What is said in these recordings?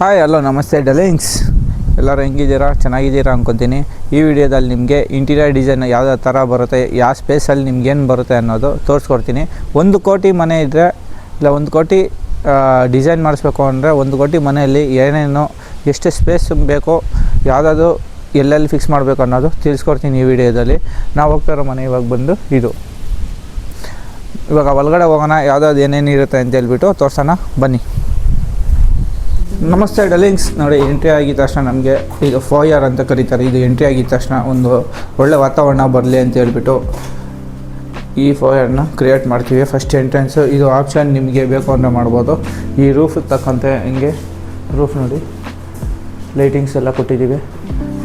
Hi hello ನಮಸ್ತೆ ಡಲಿಂಗ್ಸ್, ಎಲ್ಲರೂ ಹೆಂಗಿದ್ದೀರಾ? ಚೆನ್ನಾಗಿದ್ದೀರಾ ಅಂದ್ಕೊತೀನಿ. ಈ ವಿಡಿಯೋದಲ್ಲಿ ನಿಮಗೆ ಇಂಟೀರಿಯರ್ ಡಿಸೈನ್ ಯಾವ ಥರ ಬರುತ್ತೆ, ಯಾವ ಸ್ಪೇಸಲ್ಲಿ ನಿಮ್ಗೇನು ಬರುತ್ತೆ ಅನ್ನೋದು ತೋರಿಸ್ಕೊಡ್ತೀನಿ. 1 ಕೋಟಿ ಮನೆ ಇದ್ದರೆ ಇಲ್ಲ 1 ಕೋಟಿ ಡಿಸೈನ್ ಮಾಡಿಸ್ಬೇಕು ಅಂದರೆ 1 ಕೋಟಿ ಮನೆಯಲ್ಲಿ ಏನೇನು ಎಷ್ಟು ಸ್ಪೇಸ್ ಬೇಕೋ, ಯಾವುದಾದ್ರು ಎಲ್ಲೆಲ್ಲಿ ಫಿಕ್ಸ್ ಮಾಡಬೇಕು ಅನ್ನೋದು ತಿಳಿಸ್ಕೊಡ್ತೀನಿ ಈ ವಿಡಿಯೋದಲ್ಲಿ. ನಾವು ಹೋಗ್ತಾ ಇರೋ ಮನೆ ಇವಾಗ ಬಂದು ಇದು. ಇವಾಗ ಒಳಗಡೆ ಹೋಗೋಣ, ಯಾವುದಾದ್ರು ಏನೇನು ಇರುತ್ತೆ ಅಂತ ಹೇಳ್ಬಿಟ್ಟು ತೋರ್ಸೋಣ ಬನ್ನಿ. ನಮಸ್ತೆ ಡಲಿಂಗ್ಸ್. ನೋಡಿ, ಎಂಟ್ರಿ ಆಗಿದ ತಕ್ಷಣ ನಮಗೆ ಇದು ಫೋಯರ್ ಅಂತ ಕರೀತಾರೆ. ಇದು ಎಂಟ್ರಿ ಆಗಿದ ತಕ್ಷಣ ಒಂದು ಒಳ್ಳೆ ವಾತಾವರಣ ಬರಲಿ ಅಂತ ಹೇಳ್ಬಿಟ್ಟು ಈ ಫೋಯರ್ನ ಕ್ರಿಯೇಟ್ ಮಾಡ್ತೀವಿ. ಫಸ್ಟ್ ಎಂಟ್ರೆನ್ಸು ಇದು ಆಪ್ಷನ್, ನಿಮಗೆ ಬೇಕು ಅಂದರೆ ಮಾಡ್ಬೋದು. ಈ ರೂಫ್ ತಕ್ಕಂತೆ ಹಿಂಗೆ ರೂಫ್ ನೋಡಿ ಲೈಟಿಂಗ್ಸ್ ಎಲ್ಲ ಕೊಟ್ಟಿದ್ದೀವಿ.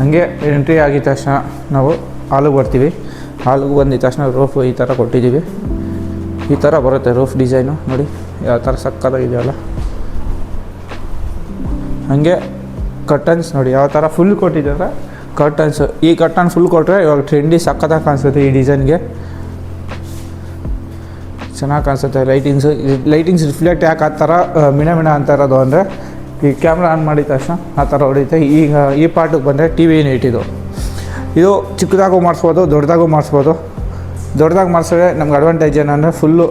ಹಾಗೆ ಎಂಟ್ರಿ ಆಗಿದ ತಕ್ಷಣ ನಾವು ಹಾಲಿಗೆ ಬರ್ತೀವಿ. ಹಾಲಿಗೆ ಬಂದಿದ ತಕ್ಷಣ ರೂಫ್ ಈ ಥರ ಕೊಟ್ಟಿದ್ದೀವಿ. ಈ ಥರ ಬರುತ್ತೆ ರೂಫ್ ಡಿಸೈನು. ನೋಡಿ ಯಾವ ಥರ ಸಕ್ಕತ್ತಾಗಿದೆಯಲ್ಲ. ಹಾಗೆ ಕರ್ಟನ್ಸ್ ನೋಡಿ ಯಾವ ಥರ ಫುಲ್ ಕೊಟ್ಟಿದ್ದಾರೆ ಕರ್ಟನ್ಸು. ಈ ಕರ್ಟನ್ ಫುಲ್ ಕೊಟ್ಟರೆ ಇವಾಗ ಟ್ರೆಂಡಿ ಸಕ್ಕತ್ತಾಗಿ ಕಾಣಿಸುತ್ತೆ. ಈ ಡಿಸೈನ್ಗೆ ಚೆನ್ನಾಗಿ ಕಾಣಿಸುತ್ತೆ. ಲೈಟಿಂಗ್ಸ್ ರಿಫ್ಲೆಕ್ಟ್ ಯಾಕೆ ಆ ಥರ ಮಿಣ ಅಂತ ಇರೋದು ಅಂದರೆ, ಈ ಕ್ಯಾಮ್ರಾ ಆನ್ ಮಾಡಿದ ತಕ್ಷಣ ಆ ಥರ ಹೊಡಿಯುತ್ತೆ. ಈಗ ಈ ಪಾರ್ಟಿಗೆ ಬಂದರೆ ಟಿ ವಿ ಯೂನಿಟ್ ಇದು ಚಿಕ್ಕದಾಗೂ ಮಾಡಿಸ್ಬೋದು, ದೊಡ್ಡದಾಗೂ ಮಾಡಿಸ್ಬೋದು. ದೊಡ್ಡದಾಗಿ ಮಾಡಿಸಿದ್ರೆ ನಮ್ಗೆ ಅಡ್ವಾಂಟೇಜ್ ಏನಂದರೆ ಫುಲ್ಲು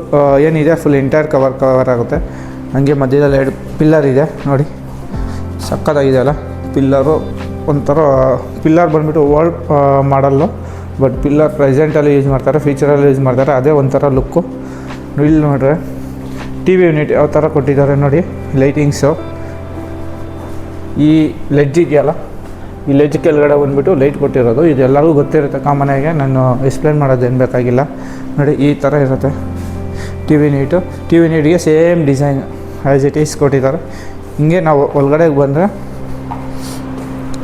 ಏನಿದೆ ಫುಲ್ ಎಂಟೈರ್ ಕವರ್ ಆಗುತ್ತೆ. ಹಾಗೆ ಮಧ್ಯದಲ್ಲಿ 2 ಪಿಲ್ಲರ್ ಇದೆ ನೋಡಿ, ಸಕ್ಕತ್ತಾಗಿದೆಯಲ್ಲ. ಪಿಲ್ಲರು ಒಂಥರ ಪಿಲ್ಲರ್ ಬಂದುಬಿಟ್ಟು ಓಲ್ಡ್ ಮಾಡಲ್ಲು, ಬಟ್ ಪಿಲ್ಲರ್ ಪ್ರೆಸೆಂಟಲ್ಲಿ ಯೂಸ್ ಮಾಡ್ತಾರೆ, ಫ್ಯೂಚರಲ್ಲಿ ಯೂಸ್ ಮಾಡ್ತಾರೆ. ಅದೇ ಒಂಥರ ಲುಕ್ಕು. ಇಲ್ಲಿ ನೋಡ್ರೆ ಟಿ ವಿ ಯೂನಿಟ್ ಯಾವ ಥರ ಕೊಟ್ಟಿದ್ದಾರೆ ನೋಡಿ. ಲೈಟಿಂಗ್ಸು ಈ ಲೆಡ್ಜ್ ಇದೆಯಲ್ಲ, ಈ ಲೆಡ್ಜ್ ಕೆಳಗಡೆ ಬಂದುಬಿಟ್ಟು ಲೈಟ್ ಕೊಟ್ಟಿರೋದು. ಇದು ಎಲ್ಲರಿಗೂ ಗೊತ್ತಿರುತ್ತೆ ಕಾಮನಾಗೆ, ನಾನು ಎಕ್ಸ್ಪ್ಲೇನ್ ಮಾಡೋದೇನು ಬೇಕಾಗಿಲ್ಲ. ನೋಡಿ ಈ ಥರ ಇರುತ್ತೆ ಟಿ ವಿ ಯೂನಿಟ್ಗೆ same design as it is ಕೊಟ್ಟಿದ್ದಾರೆ. ಹಿಂಗೆ ನಾವು ಒಳಗಡೆಗೆ ಬಂದರೆ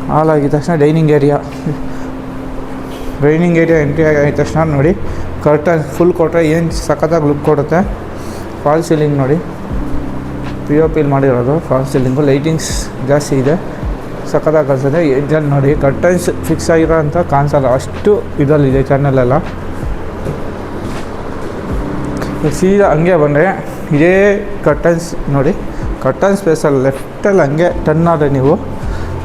ಹಾಲ್ ಆಗಿದ ತಕ್ಷಣ ಡೈನಿಂಗ್ ಏರಿಯಾ ಎಂಟ್ರಿ ಆಗಿದ ತಕ್ಷಣ ನೋಡಿ ಕರ್ಟನ್ ಫುಲ್ ಕೊಟ್ಟರೆ ಏನು ಸಖತ್ತಾಗಿ ಲುಕ್ ಕೊಡುತ್ತೆ. ಫಾಲ್ ಸೀಲಿಂಗ್ ನೋಡಿ, POP ಮಾಡಿರೋದು ಫಾಲ್ ಸೀಲಿಂಗು. ಲೈಟಿಂಗ್ಸ್ ಜಾಸ್ತಿ ಇದೆ, ಸಖತ್ತಾಗಿ ಕಾಣಿಸುತ್ತೆ. ಇದ್ರಲ್ಲಿ ನೋಡಿ ಕರ್ಟನ್ಸ್ ಫಿಕ್ಸ್ ಆಗಿರೋ ಅಂತ ಕಾಣಿಸಲ್ಲ, ಅಷ್ಟು ಇದರಲ್ಲಿದೆ ಚಾನಲೆಲ್ಲ. ಸೀದಾ ಹಂಗೆ ಬಂದರೆ ಇದೇ ಕರ್ಟನ್ಸ್ ನೋಡಿ. ಕರ್ಟನ್ ಸ್ಪೇಸಲ್ಲಿ ಲೆಫ್ಟಲ್ಲಿ ಹಂಗೆ ಟರ್ನ್ ಆದರೆ ನೀವು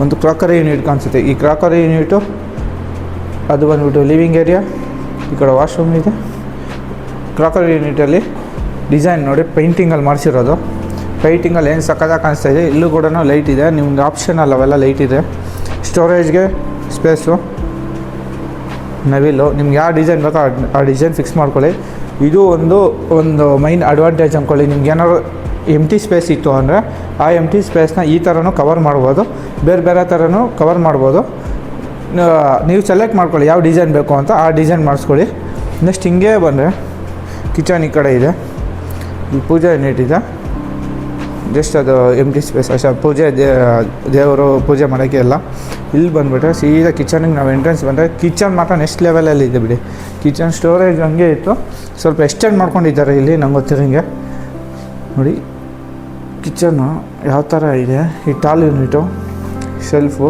ಒಂದು ಕ್ರಾಕರಿ ಯೂನಿಟ್ ಕಾಣಿಸುತ್ತೆ. ಈ ಕ್ರಾಕರಿ ಯೂನಿಟು ಅದು ಬಂದುಬಿಟ್ಟು ಲಿವಿಂಗ್ ಏರಿಯಾ. ಈ ಕಡೆ ವಾಶ್ರೂಮ್ ಇದೆ. ಕ್ರಾಕರಿ ಯೂನಿಟಲ್ಲಿ ಡಿಸೈನ್ ನೋಡಿ ಪೇಂಟಿಂಗಲ್ಲಿ ಮಾಡಿಸಿರೋದು. ಪೇಂಟಿಂಗಲ್ಲಿ ಏನು ಸಕ್ಕತ್ತಾಗಿ ಕಾಣಿಸ್ತಾ ಇದೆ. ಇಲ್ಲೂ ಕೂಡ ಲೈಟ್ ಇದೆ, ನಿಮ್ಗೆ ಆಪ್ಷನಲ್ ಅವೆಲ್ಲ ಲೈಟ್ ಇದೆ. ಸ್ಟೋರೇಜ್ಗೆ ಸ್ಪೇಸು, ನವಿಲು, ನಿಮ್ಗೆ ಯಾವ ಡಿಸೈನ್ ಬೇಕೋ ಆ ಡಿಸೈನ್ ಫಿಕ್ಸ್ ಮಾಡ್ಕೊಳ್ಳಿ. ಇದು ಒಂದು ಮೈನ್ ಅಡ್ವಾಂಟೇಜ್ ಅಂದ್ಕೊಳ್ಳಿ. ನಿಮ್ಗೆ ಏನಾದ್ರು ಎಂಟಿ ಸ್ಪೇಸ್ ಇತ್ತು ಅಂದರೆ ಆ ಎಂಟಿ ಸ್ಪೇಸ್ನ ಈ ಥರನೂ ಕವರ್ ಮಾಡ್ಬೋದು, ಬೇರೆ ಥರನೂ ಕವರ್ ಮಾಡ್ಬೋದು. ನೀವು ಸೆಲೆಕ್ಟ್ ಮಾಡ್ಕೊಳ್ಳಿ ಯಾವ ಡಿಸೈನ್ ಬೇಕು ಅಂತ, ಆ ಡಿಸೈನ್ ಮಾಡಿಸ್ಕೊಳ್ಳಿ. ನೆಕ್ಸ್ಟ್ ಹಿಂಗೆ ಬಂದರೆ ಕಿಚನ್ ಈ ಕಡೆ ಇದೆ. ಇಲ್ಲಿ ಪೂಜೆ ಯೂನಿಟ್ ಇದೆ, ಜಸ್ಟ್ ಅದು ಎಂಟಿ ಸ್ಪೇಸ್ ಅಷ್ಟೇ. ದೇವರು ಪೂಜೆ ಮಾಡೋಕ್ಕೆ ಎಲ್ಲ. ಇಲ್ಲಿ ಬಂದುಬಿಟ್ರೆ ಸೀದಾ ಕಿಚನಿಗೆ ನಾವು ಎಂಟ್ರೆನ್ಸ್ ಬಂದರೆ ಕಿಚನ್ ಮಾತ್ರ ನೆಕ್ಸ್ಟ್ ಲೆವೆಲಲ್ಲಿ ಇದೆ ಬಿಡಿ. ಕಿಚನ್ ಸ್ಟೋರೇಜ್ ಹಂಗೆ ಇತ್ತು, ಸ್ವಲ್ಪ ಎಕ್ಸ್ಟೆಂಡ್ ಮಾಡ್ಕೊಂಡಿದ್ದಾರೆ ಇಲ್ಲಿ ನಂಗೆ ಗೊತ್ತಿರೋಂಗೆ ನೋಡಿ. ಕಿಚನ್ನು ಯಾವ ಥರ ಇದೆ, ಈ ಟಾಲ್ ಯೂನಿಟು, ಶೆಲ್ಫು,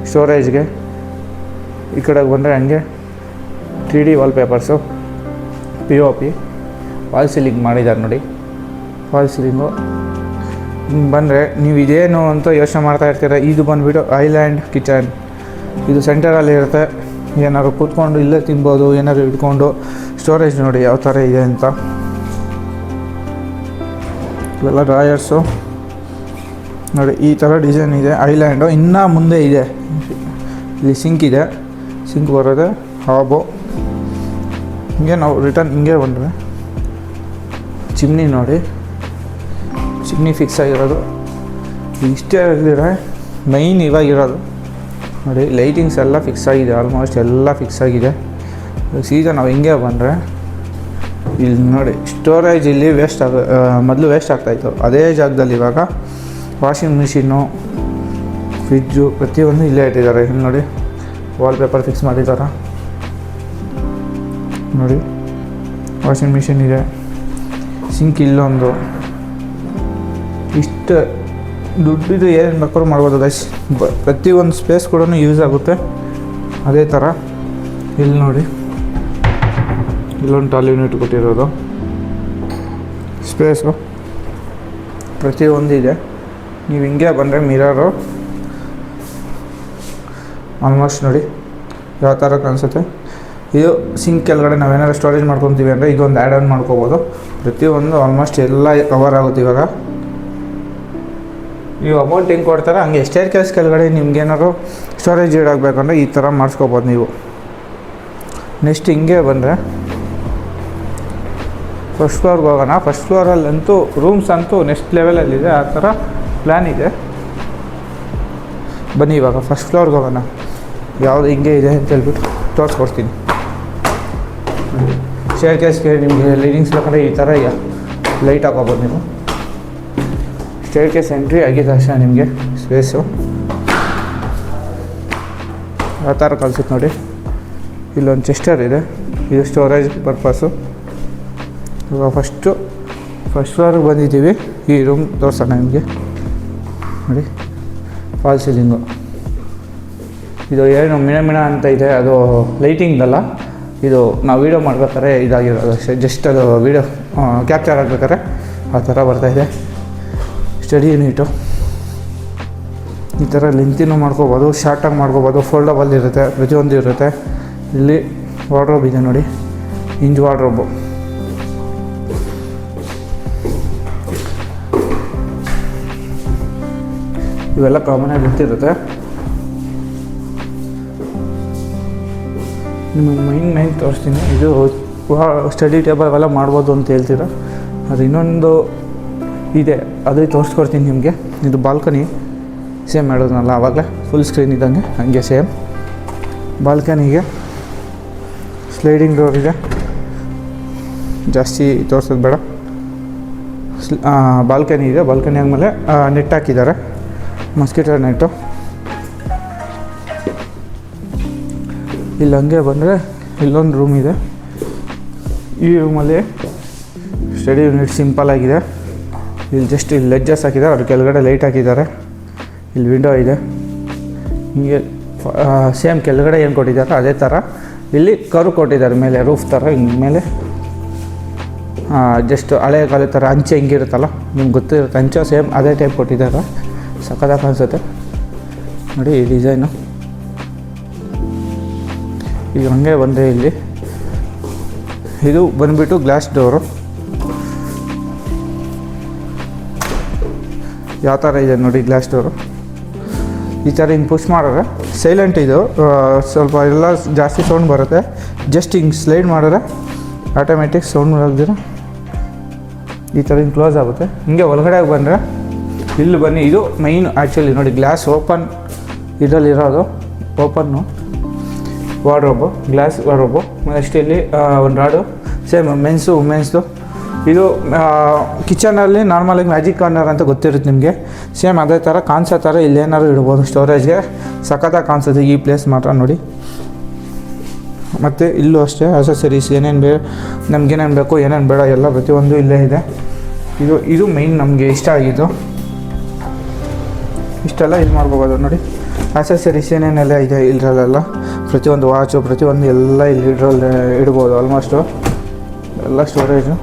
ಸ್ಟೋರೇಜ್ಗೆ. ಈ ಕಡೆಗೆ ಬಂದರೆ ಹಂಗೆ 3D ವಾಲ್ಪೇಪರ್ಸು, POP, ಫಾಲ್ ಸೀಲಿಂಗ್ ಮಾಡಿದ್ದಾರೆ ನೋಡಿ. ಫಾಲ್ ಸೀಲಿಂಗು ಹಿಂಗೆ ಬಂದರೆ ನೀವು ಇದೇನು ಅಂತ ಯೋಚನೆ ಮಾಡ್ತಾ ಇರ್ತೀರ. ಇದು ಬಂದುಬಿಟ್ಟು ಐಲ್ಯಾಂಡ್ ಕಿಚನ್. ಇದು ಸೆಂಟರಲ್ಲಿ ಇರುತ್ತೆ. ಏನಾದ್ರು ಕೂತ್ಕೊಂಡು ಇಲ್ಲೇ ತಿನ್ಬೋದು, ಏನಾದ್ರು ಇಟ್ಕೊಂಡು. ಸ್ಟೋರೇಜ್ ನೋಡಿ ಯಾವ ಥರ ಇದೆ ಅಂತ. ಇವೆಲ್ಲ ಡ್ರಾಯರ್ಸು ನೋಡಿ, ಈ ಥರ ಡಿಸೈನ್ ಇದೆ. ಐಲ್ಯಾಂಡು ಇನ್ನೂ ಮುಂದೆ ಇದೆ. ಇಲ್ಲಿ ಸಿಂಕ್ ಇದೆ, ಸಿಂಕ್ ಬರೋದೆ ಹಾಬು. ಹಿಂಗೆ ನಾವು ರಿಟರ್ನ್ ಹಿಂಗೆ ಬಂದರೆ ಚಿಮ್ನಿ ನೋಡಿ, ಚಿಮ್ನಿ ಫಿಕ್ಸ್ ಆಗಿರೋದು. ಇಷ್ಟೇ ಆಗಿದ್ರೆ ಮೈನ್ ಇವಾಗಿರೋದು ನೋಡಿ. ಲೈಟಿಂಗ್ಸ್ ಎಲ್ಲ ಫಿಕ್ಸ್ ಆಗಿದೆ, ಆಲ್ಮೋಸ್ಟ್ ಎಲ್ಲ ಫಿಕ್ಸ್ ಆಗಿದೆ. ಸೀದಾ ನಾವು ಹಿಂಗೆ ಬಂದರೆ ಇಲ್ಲಿ ನೋಡಿ ಸ್ಟೋರೇಜ್ ಇಲ್ಲಿ ಮೊದಲು ವೇಸ್ಟ್ ಆಗ್ತಾಯಿತ್ತು, ಅದೇ ಜಾಗದಲ್ಲಿ ಇವಾಗ ವಾಷಿಂಗ್ ಮಿಷಿನ್ನು, ಫ್ರಿಜ್ಜು ಪ್ರತಿಯೊಂದು ಇಲ್ಲೇ ಇಟ್ಟಿದ್ದಾರೆ. ಇಲ್ಲಿ ನೋಡಿ ವಾಲ್ಪೇಪರ್ ಫಿಕ್ಸ್ ಮಾಡಿದ್ದಾರೆ ನೋಡಿ. ವಾಷಿಂಗ್ ಮಿಷಿನ್ ಇದೆ, ಸಿಂಕ್ ಇಲ್ಲೊಂದು. ಇಷ್ಟು ದುಡ್ಡಿದು ಏನೇನು ಬೇಕಾದ್ರೂ ಮಾಡ್ಬೋದು ಗೈಸ್. ಪ್ರತಿಯೊಂದು ಸ್ಪೇಸ್ ಕೂಡ ಯೂಸ್ ಆಗುತ್ತೆ. ಅದೇ ಥರ ಇಲ್ಲಿ ನೋಡಿ ಇಲ್ಲೊಂದು ಟಾಲ್ ಯೂನಿಟ್ ಕೊಟ್ಟಿರೋದು. ಸ್ಪೇಸು ಪ್ರತಿಯೊಂದು ಇದೆ. ನೀವು ಹಿಂಗೆ ಬಂದರೆ ಮಿರರು ಆಲ್ಮೋಸ್ಟ್ ನೋಡಿ ಯಾವ ಥರ ಕಾಣಿಸುತ್ತೆ. ಇದು ಸಿಂಕ್ ಕೆಳಗಡೆ ನಾವೇನಾದ್ರು ಸ್ಟೋರೇಜ್ ಮಾಡ್ಕೊತೀವಿ ಅಂದರೆ ಇದೊಂದು ಆ್ಯಡ್ ಆನ್ ಮಾಡ್ಕೋಬೋದು. ಪ್ರತಿಯೊಂದು ಆಲ್ಮೋಸ್ಟ್ ಎಲ್ಲ ಕವರ್ ಆಗುತ್ತೆ. ಇವಾಗ ನೀವು ಅಮೌಂಟ್ ಹೆಂಗೆ ಕೊಡ್ತಾರೆ ಹಂಗೆ ಸ್ಟೇರ್ ಕೇಸ್ ಕೆಳಗಡೆ ನಿಮ್ಗೇನಾದ್ರು ಸ್ಟೋರೇಜ್ ಇಡಾಗಬೇಕಂದ್ರೆ ಈ ಥರ ಮಾಡಿಸ್ಕೋಬೋದು ನೀವು. ನೆಕ್ಸ್ಟ್ ಹಿಂಗೆ ಬಂದರೆ ಫಸ್ಟ್ ಫ್ಲೋರ್ಗೆ ಹೋಗೋಣ. ಫಸ್ಟ್ ಫ್ಲೋರಲ್ಲಂತೂ ರೂಮ್ಸ್ ಅಂತೂ ನೆಕ್ಸ್ಟ್ ಲೆವೆಲಲ್ಲಿದೆ, ಆ ಥರ ಪ್ಲ್ಯಾನ್ ಇದೆ. ಬನ್ನಿ ಇವಾಗ ಫಸ್ಟ್ ಫ್ಲೋರ್ಗೆ ಹೋಗೋಣ. ಯಾವುದು ಹಿಂಗೆ ಇದೆ ಅಂತ ಹೇಳ್ಬಿಟ್ಟು ತೋರಿಸ್ಕೊಡ್ತೀನಿ. ಸ್ಟೇರ್ ಕೇಸ್ಗೆ ನಿಮಗೆ ಲೈಟಿಂಗ್ಸ್ ಬೇಕಂದರೆ ಈ ಥರ ಲೈಟ್ ಹಾಕೋಬೋದು ನೀವು. ಸ್ಟೇರ್ ಕೇಸ್ ಎಂಟ್ರಿ ಆಗಿದ ತಕ್ಷಣ ನಿಮಗೆ ಸ್ಪೇಸು ಆ ಥರ ಕಲಿಸುತ್ತೆ ನೋಡಿ. ಇಲ್ಲೊಂದು ಚೆಸ್ಟರ್ ಇದೆ, ಇದು ಸ್ಟೋರೇಜ್ ಪರ್ಪಸ್ಸು. ಇವಾಗ ಫಸ್ಟ್ ಫ್ಲೋರ್ಗೆ ಬಂದಿದ್ದೀವಿ. ಈ ರೂಮ್ ತೋರಿಸೋಣ ನಿಮಗೆ ನೋಡಿ. ಫಾಲ್ ಸೀಲಿಂಗು ಇದು ಏನು ಮಿಣ ಅಂತ ಇದೆ, ಅದು ಲೈಟಿಂಗಲ್ಲ, ಇದು ನಾವು ವೀಡಿಯೋ ಮಾಡ್ಬೇಕಾದ್ರೆ ಇದಾಗಿರೋದು ಅಷ್ಟೇ. ಜಸ್ಟ್ ಅದು ವೀಡಿಯೋ ಕ್ಯಾಪ್ಚರ್ ಆಗಬೇಕಾದ್ರೆ ಆ ಥರ ಬರ್ತಾಯಿದೆ. ಸ್ಟಡಿ ಯೂನಿಟು ಈ ಥರ ಲೆಂತಿನೂ ಮಾಡ್ಕೋಬೋದು, ಶಾರ್ಟಾಗಿ ಮಾಡ್ಕೋಬೋದು, ಫೋಲ್ಡಬಲ್ ಇರುತ್ತೆ, ಪ್ರತಿಯೊಂದು ಇರುತ್ತೆ. ಇಲ್ಲಿ ವಾರ್ಡ್ರೋಬ್ ಇದೆ ನೋಡಿ, ಹಿಂಜ್ ವಾರ್ಡ್ರೋಬು. ಇವೆಲ್ಲ ಕಾಮನಾಗಿ ಇರ್ತಿರುತ್ತೆ. ನಿಮಗೆ ಮೈನ್ ತೋರಿಸ್ತೀನಿ. ಇದು ಸ್ಟಡಿ ಟೇಬಲ್ ಅವೆಲ್ಲ ಮಾಡ್ಬೋದು ಅಂತ ಹೇಳ್ತೀರ. ಅದು ಇನ್ನೊಂದು ಇದೆ, ಅದೇ ತೋರಿಸ್ಕೊಡ್ತೀನಿ ನಿಮಗೆ. ಇದು ಬಾಲ್ಕನಿ ಸೇಮ್ ಮಾಡೋದನ್ನಲ್ಲ ಆವಾಗಲೇ ಫುಲ್ ಸ್ಕ್ರೀನ್ ಇದ್ದಂಗೆ ಹಂಗೆ ಸೇಮ್. ಬಾಲ್ಕನಿಗೆ ಸ್ಲೈಡಿಂಗ್ ಡೋರ್ ಇದೆ, ಜಾಸ್ತಿ ತೋರಿಸೋದು ಬೇಡ. ಬಾಲ್ಕನಿ ಇದೆ, ಬಾಲ್ಕನಿ ಆದಮೇಲೆ ನೆಟ್ ಹಾಕಿದ್ದಾರೆ, ಮಸ್ಕಿಟೋ ನೆಟ್ಟು. ಇಲ್ಲಿ ಹಂಗೆ ಬಂದರೆ ಇಲ್ಲೊಂದು ರೂಮ್ ಇದೆ. ಈ ರೂಮಲ್ಲಿ ಸ್ಟಡಿ ಯೂನಿಟ್ ಸಿಂಪಲ್ ಆಗಿದೆ. ಇಲ್ಲಿ ಜಸ್ಟ್ ಇಲ್ಲಿ ಲೆಡ್ಜಸ್ ಹಾಕಿದ್ದಾರೆ, ಅದ್ರ ಕೆಳಗಡೆ ಲೈಟ್ ಹಾಕಿದ್ದಾರೆ. ಇಲ್ಲಿ ವಿಂಡೋ ಇದೆ. ಹಿಂಗೆ ಸೇಮ್ ಕೆಳಗಡೆ ಏನು ಕೊಟ್ಟಿದ್ದಾರೆ ಅದೇ ಥರ ಇಲ್ಲಿ ಕರು ಕೊಟ್ಟಿದ್ದಾರೆ ಮೇಲೆ ರೂಫ್ ಥರ. ಹಿಂಗೆ ಮೇಲೆ ಜಸ್ಟ್ ಹಳೆ ಕಾಲ ಥರ ಅಂಚೆ ಹಿಂಗಿರುತ್ತಲ್ಲ ನಿಮ್ಗೆ ಗೊತ್ತಿರುತ್ತೆ, ಅಂಚೆ ಸೇಮ್ ಅದೇ ಟೈಪ್ ಕೊಟ್ಟಿದ್ದಾರೆ. ಸಖತ್ತಾಗಿ ಅನಿಸುತ್ತೆ ನೋಡಿ ಈ ಡಿಸೈನು. ಈಗ ಹಂಗೆ ಬಂದರೆ ಇಲ್ಲಿ ಇದು ಬಂದುಬಿಟ್ಟು ಗ್ಲಾಸ್ ಡೋರು. ಯಾವ ಥರ ಇದೆ ನೋಡಿ ಗ್ಲಾಸ್ ಡೋರು. ಈ ಥರ ಹಿಂಗೆ ಪುಷ್ ಮಾಡಿದ್ರೆ ಸೈಲೆಂಟ್, ಇದು ಸ್ವಲ್ಪ ಎಲ್ಲ ಜಾಸ್ತಿ ಸೌಂಡ್ ಬರುತ್ತೆ. ಜಸ್ಟ್ ಹಿಂಗೆ ಸ್ಲೈಡ್ ಮಾಡಿದ್ರೆ ಆಟೋಮೆಟಿಕ್ ಸೌಂಡ್ ಬರೋದಿರ ಈ ಥರ ಹಿಂಗೆ ಕ್ಲೋಸ್ ಆಗುತ್ತೆ. ಹಿಂಗೆ ಒಳಗಡೆ ಬಂದರೆ ಇಲ್ಲಿ ಬನ್ನಿ, ಇದು ಮೈನ್ ಆ್ಯಕ್ಚುಲಿ ನೋಡಿ. ಗ್ಲಾಸ್ ಓಪನ್ ಇದರಲ್ಲಿರೋದು ಓಪನ್ನು ವಾರ್ಡ್ರೋಬು, ಗ್ಲಾಸ್ ವಾರ್ಡ್ರೋಬು. ನೆಕ್ಸ್ಟ್ ಇಲ್ಲಿ ಒಂದು ರಾಡು ಸೇಮ್ ಮೆನ್ಸು ವುಮೆನ್ಸ್ದು. ಇದು ಕಿಚನಲ್ಲಿ ನಾರ್ಮಲಾಗಿ ಮ್ಯಾಜಿಕ್ ಕಾರ್ನರ್ ಅಂತ ಗೊತ್ತಿರುತ್ತೆ ನಿಮಗೆ. ಸೇಮ್ ಅದೇ ಥರ ಕಾಣಿಸೋ ಥರ ಇಲ್ಲೇನಾದ್ರು ಇಡ್ಬೋದು ಸ್ಟೋರೇಜ್ಗೆ. ಸಖತ್ತಾಗಿ ಕಾಣಿಸುತ್ತೆ ಈ ಪ್ಲೇಸ್ ಮಾತ್ರ ನೋಡಿ. ಮತ್ತು ಇಲ್ಲೂ ಅಷ್ಟೇ ಅಸೆಸರೀಸ್ ಏನೇನು ನಮಗೇನೇನು ಬೇಕು ಏನೇನು ಬೇಡ ಎಲ್ಲ ಪ್ರತಿಯೊಂದು ಇಲ್ಲೇ ಇದೆ. ಇದು ಮೈನ್ ನಮಗೆ ಇಷ್ಟ ಆಗಿದ್ದು. ಇಷ್ಟೆಲ್ಲ ಇದು ಮಾಡ್ಕೋಬೋದು ನೋಡಿ. ಅಸೆಸರೀಸ್ ಏನೇನೆಲ್ಲ ಇದೆ ಇದರಲ್ಲೆಲ್ಲ, ಪ್ರತಿಯೊಂದು ವಾಚು ಪ್ರತಿಯೊಂದು ಎಲ್ಲ ಇಲ್ಲಿ ಇದ್ರಲ್ಲಿ ಇಡ್ಬೋದು. ಆಲ್ಮೋಸ್ಟು ಎಲ್ಲ ಸ್ಟೋರೇಜು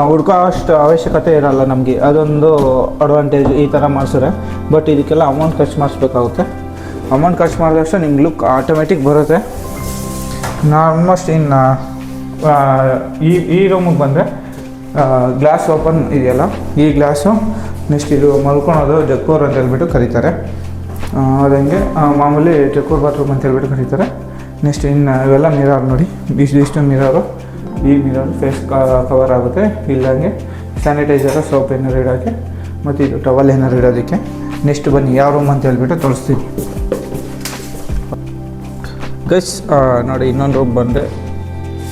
ಹುಡ್ಕೋ ಅಷ್ಟು ಅವಶ್ಯಕತೆ ಇರೋಲ್ಲ ನಮಗೆ, ಅದೊಂದು ಅಡ್ವಾಂಟೇಜ್ ಈ ಥರ ಮಾಡಿಸಿದ್ರೆ. ಬಟ್ ಇದಕ್ಕೆಲ್ಲ ಅಮೌಂಟ್ ಖರ್ಚು ಮಾಡಿಸ್ಬೇಕಾಗುತ್ತೆ. ಅಮೌಂಟ್ ಖರ್ಚು ಮಾಡಿದಷ್ಟು ನಿಮ್ಗೆ ಲುಕ್ ಆಟೋಮೆಟಿಕ್ ಬರುತ್ತೆ. ಆಲ್ಮೋಸ್ಟ್ ಇನ್ನು ಈ ರೂಮಿಗೆ ಬಂದರೆ ಗ್ಲಾಸ್ ಓಪನ್ ಇದೆಯಲ್ಲ, ಈ ಗ್ಲಾಸು. ನೆಕ್ಸ್ಟ್ ಇದು ಮಲ್ಕೊಳೋದು ಜಕ್ಕೂರ್ ಅಂತ ಹೇಳ್ಬಿಟ್ಟು ಕರೀತಾರೆ. ಅದಂಗೆ ಮಾಮೂಲಿ ಜಕ್ಕೂರ್ ಬಾತ್ರೂಮ್ ಅಂತ ಹೇಳ್ಬಿಟ್ಟು ಕರೀತಾರೆ. ನೆಕ್ಸ್ಟ್ ಇನ್ನು ಇವೆಲ್ಲ ಮಿರರ್ ನೋಡಿ, ಇಷ್ಟು ಮಿರರು. ಈ ಮಿರರ್ ಫೇಸ್ ಕವರ್ ಆಗುತ್ತೆ. ಇಲ್ಲಂಗೆ ಸ್ಯಾನಿಟೈಸರ್, ಸೋಪ್ ಏನಾರು ಇಡೋಕ್ಕೆ, ಮತ್ತು ಇದು ಟವಲ್ ಏನಾರು ಇಡೋದಕ್ಕೆ. ನೆಕ್ಸ್ಟ್ ಬನ್ನಿ ಯಾವ ರೂಮ್ ಅಂತ ಹೇಳ್ಬಿಟ್ಟು ತೋರಿಸ್ತೀನಿ ಗೈಸ್. ನೋಡಿ ಇನ್ನೊಂದು ರೂಮ್ ಬಂದರೆ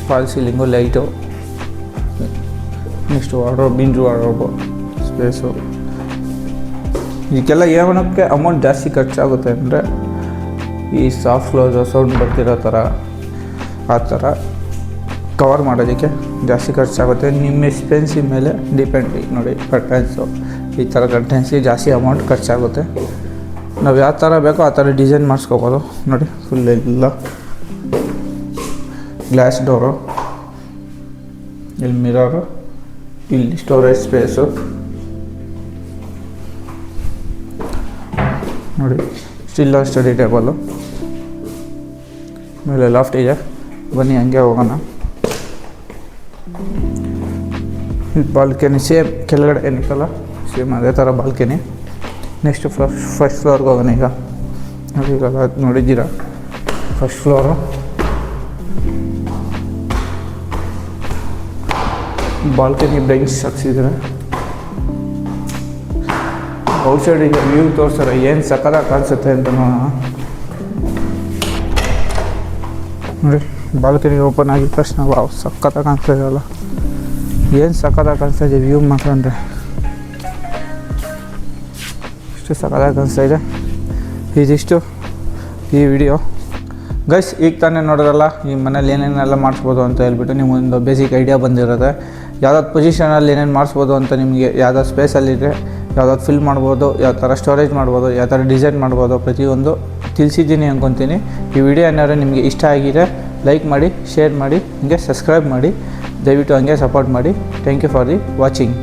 fall ceiling, light, next wardrobe, ಬಿಂಜು ವಾರ್ಡ್ರೋಬು, ಸ್ಪೇಸು. ಇದಕ್ಕೆಲ್ಲ ಏನಕ್ಕೆ ಅಮೌಂಟ್ ಜಾಸ್ತಿ ಖರ್ಚಾಗುತ್ತೆ ಅಂದರೆ ಈ ಸಾಫ್ಟ್ ಕ್ಲೋಸು ಸೌಂಡ್ ಬರ್ತಿರೋ ಥರ ಆ ಥರ ಕವರ್ ಮಾಡೋದಕ್ಕೆ ಜಾಸ್ತಿ ಖರ್ಚಾಗುತ್ತೆ. ನಿಮ್ಮ ಎಕ್ಸ್ಪೆನ್ಸಿವ್ ಮೇಲೆ ಡಿಪೆಂಡ್. ನೋಡಿ ಕರ್ಟನ್ಸು, ಈ ಥರ ಕರ್ಟನ್ಸ್ಗೆ ಜಾಸ್ತಿ ಅಮೌಂಟ್ ಖರ್ಚಾಗುತ್ತೆ. ನಾವು ಯಾವ ಥರ ಬೇಕೋ ಆ ಥರ ಡಿಸೈನ್ ಮಾಡಿಸ್ಕೋಬೋದು ನೋಡಿ. ಫುಲ್ ಎಲ್ಲ ಗ್ಲಾಸ್ ಡೋರು, ಇಲ್ಲಿ ಮಿರರು, ಇಲ್ಲಿ ಸ್ಟೋರೇಜ್ ಸ್ಪೇಸು, ನೋಡಿ ಸ್ಟಿಲ್ ಸ್ಟಡಿ ಟೇಬಲು, ಆಮೇಲೆ ಲಾಫ್ಟ್ ಇದೆ. ಬನ್ನಿ ಹಂಗೆ ಹೋಗೋಣ. ಬಾಲ್ಕನಿ ಸೇಮ್ ಕೆಳಗಡೆ ಏನಿತ್ತಲ್ಲ ಸೇಮ್ ಅದೇ ಥರ ಬಾಲ್ಕನಿ. ನೆಕ್ಸ್ಟ್ ಫಸ್ಟ್ ಫ್ಲೋರ್ಗೆ ಹೋಗೋಣ. ಈಗ ನೋಡಿ, ಈಗ ನೋಡಿದ್ದೀರಾ ಫಸ್ಟ್ ಫ್ಲೋರು. ಬಾಲ್ಕನಿ ಬೆಂಚ್ ಹಾಕ್ಸಿದ್ರೆ ಔಟ್ಸೈಡಿಂದ ವ್ಯೂ ತೋರಿಸ್ತಾರೆ, ಏನು ಸಕ್ಕತ್ತಾಗಿ ಕಾಣಿಸುತ್ತೆ ಅಂತ ನೋಡೋಣ. ನೋಡಿ ಬಾಲ್ಕನಿ ಓಪನ್ ಆಗಿದ ತಕ್ಷಣ ವಾವ್ ಸಕ್ಕತ್ತಾಗಿ ಕಾಣಿಸ್ತಾ ಇದೆಯಲ್ಲ, ಏನು ಸಕ್ಕತ್ತಾಗಿ ಕಾಣಿಸ್ತಾ ಇದೆ ವ್ಯೂ ಮಾಡ್ಕೊಂಡ್ರೆ, ಇಷ್ಟು ಸಕ್ಕತ್ತಾಗಿ ಕಾಣಿಸ್ತಾ ಇದೆ. ಇದಿಷ್ಟು ಈ ವಿಡಿಯೋ ಗೈಸ್. ಈಗ ತಾನೇ ನೋಡೋದಲ್ಲ ಈ ಮನೇಲಿ ಏನೇನೆಲ್ಲ ಮಾಡಿಸ್ಬೋದು ಅಂತ ಹೇಳ್ಬಿಟ್ಟು ನಿಮಗೊಂದು ಬೇಸಿಕ್ ಐಡಿಯಾ ಬಂದಿರುತ್ತೆ. ಯಾವುದಾದ್ರು ಪೊಸಿಷನಲ್ಲಿ ಏನೇನು ಮಾಡಿಸ್ಬೋದು ಅಂತ ನಿಮಗೆ ಯಾವುದಾದ್ರು ಸ್ಪೇಸಲ್ಲಿದ್ದರೆ ಯಾವುದಾದ್ರು ಫಿಲ್ ಮಾಡ್ಬೋದು, ಯಾವ ಥರ ಸ್ಟೋರೇಜ್ ಮಾಡ್ಬೋದು, ಯಾವ ಥರ ಡಿಸೈನ್ ಮಾಡ್ಬೋದು, ಪ್ರತಿಯೊಂದು ತಿಳಿಸಿದ್ದೀನಿ ಅಂದ್ಕೊತೀನಿ. ಈ ವಿಡಿಯೋ ಏನಾದ್ರು ನಿಮಗೆ ಇಷ್ಟ ಆಗಿದೆ ಲೈಕ್ ಮಾಡಿ, ಶೇರ್ ಮಾಡಿ, ಹಂಗೆ ಸಬ್ಸ್ಕ್ರೈಬ್ ಮಾಡಿ, ದಯವಿಟ್ಟು ಹಂಗೆ ಸಪೋರ್ಟ್ ಮಾಡಿ. Thank you for the watching.